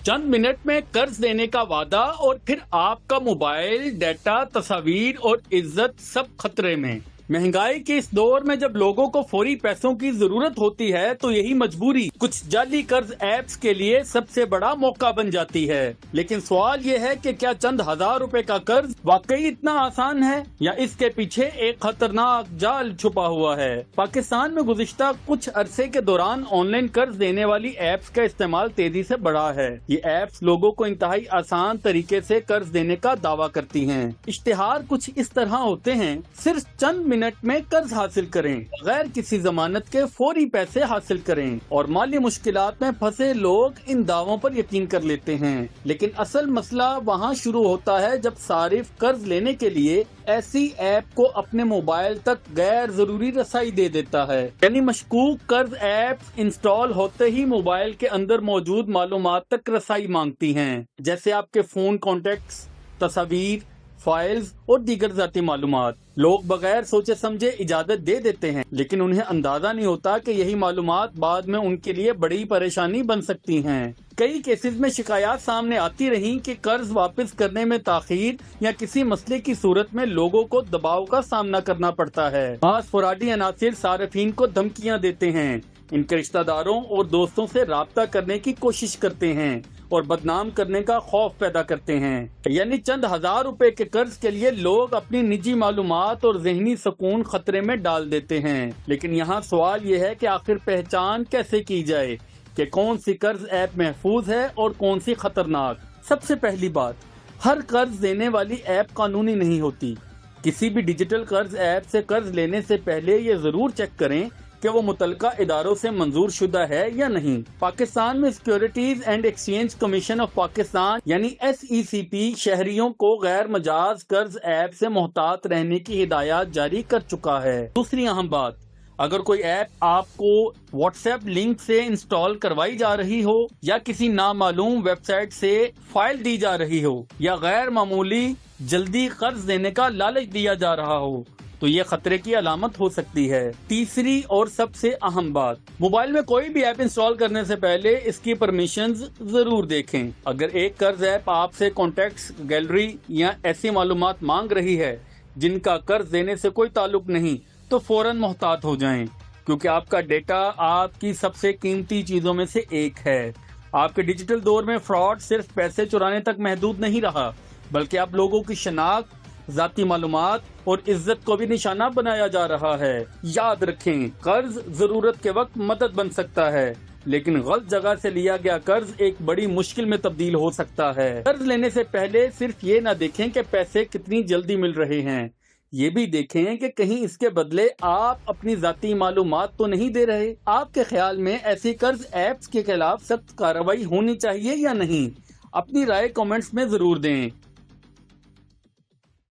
चंद minute में कर्ज देने का वादा और फिर आपका मोबाइल, डेटा, तस्वीर और इज्जत सब खतरे में। महंगाई के इस दौर में जब लोगों को फौरी पैसों की जरूरत होती है तो यही मजबूरी कुछ जाली कर्ज ऐप्स के लिए सबसे बड़ा मौका बन जाती है। लेकिन सवाल ये है कि क्या चंद हजार रुपए का कर्ज वाकई इतना आसान है या इसके पीछे एक खतरनाक जाल छुपा हुआ है। पाकिस्तान में गुज़िश्ता कुछ अरसे के दौरान ऑनलाइन कर्ज देने वाली ऐप्स का इस्तेमाल तेजी से बढ़ा है। ये ऐप्स लोगों को इंतहाई आसान तरीके से कर्ज देने का दावा करती हैं। इश्तिहार कुछ इस तरह होते हैं, सिर्फ चंद मिनट में कर्ज हासिल करें, बगैर किसी जमानत के फौरी पैसे हासिल करें, और माली मुश्किलात में फंसे लोग इन दावों पर यकीन कर लेते हैं। लेकिन असल मसला वहाँ शुरू होता है जब सारिफ कर्ज लेने के लिए ऐसी ऐप को अपने मोबाइल तक गैर जरूरी रसाई दे देता है। यानी मशकूक कर्ज ऐप इंस्टॉल होते ही मोबाइल के अंदर मौजूद मालूमात तक रसाई मांगती हैं, जैसे आपके फोन कॉन्टेक्ट्स, तस्वीर, फाइल्स और दीगर जाती मालूमात। लोग बगैर सोचे समझे इजाजत दे देते हैं, लेकिन उन्हें अंदाजा नहीं होता कि यही मालूमात बाद में उनके लिए बड़ी परेशानी बन सकती हैं। कई केसेस में शिकायत सामने आती रही कि कर्ज वापस करने में ताखीर या किसी मसले की सूरत में लोगों को दबाव का सामना करना पड़ता है। खास फराडी अनासिर सारिफीन को धमकियां देते हैं, इनके रिश्तेदारों और दोस्तों से राब्ता करने की कोशिश करते हैं और बदनाम करने का खौफ पैदा करते हैं। यानी चंद हजार रुपए के कर्ज के लिए लोग अपनी निजी मालूमात और ज़हनी सुकून खतरे में डाल देते हैं। लेकिन यहाँ सवाल ये है कि आखिर पहचान कैसे की जाए कि कौन सी कर्ज ऐप महफूज है और कौन सी खतरनाक। सबसे पहली बात, हर कर्ज देने वाली ऐप कानूनी नहीं होती। किसी भी डिजिटल कर्ज ऐप से कर्ज लेने से पहले ये जरूर चेक करें कि वो मुतलका इदारों से मंजूर शुदा है या नहीं। पाकिस्तान में securities and exchange commission of Pakistan यानी SECP शहरियों को गैर मजाज कर्ज ऐप से मोहतात रहने की हिदायत जारी कर चुका है। दूसरी अहम बात, अगर कोई ऐप आपको व्हाट्सएप लिंक से इंस्टॉल करवाई जा रही हो या किसी नामालूम वेबसाइट से फाइल दी जा रही हो या गैर मामूली जल्दी कर्ज देने का लालच दिया जा रहा हो तो ये खतरे की अलामत हो सकती है। तीसरी और सबसे अहम बात, मोबाइल में कोई भी ऐप इंस्टॉल करने से पहले इसकी परमिशंस जरूर देखें। अगर एक कर्ज ऐप आपसे कॉन्टेक्ट्स, गैलरी या ऐसी मालूमात मांग रही है जिनका कर्ज देने से कोई ताल्लुक नहीं, तो फौरन मोहतात हो जाएं, क्योंकि आपका डेटा आपकी सबसे कीमती चीजों में से एक है। आपके डिजिटल दौर में फ्रॉड सिर्फ पैसे चुराने तक महदूद नहीं रहा, बल्कि आप लोगों की शनाख्त, जाती मालूमात और इज्जत को भी निशाना बनाया जा रहा है। याद रखें, कर्ज जरूरत के वक्त मदद बन सकता है, लेकिन गलत जगह से लिया गया कर्ज एक बड़ी मुश्किल में तब्दील हो सकता है। कर्ज लेने से पहले सिर्फ ये ना देखें कि पैसे कितनी जल्दी मिल रहे हैं, ये भी देखें कि कहीं इसके बदले आप अपनी जाती मालूमात तो नहीं दे रहे। आपके ख्याल में ऐसी कर्ज ऐप्स के खिलाफ सख्त कार्रवाई होनी चाहिए या नहीं? अपनी राय कमेंट्स में जरूर दें।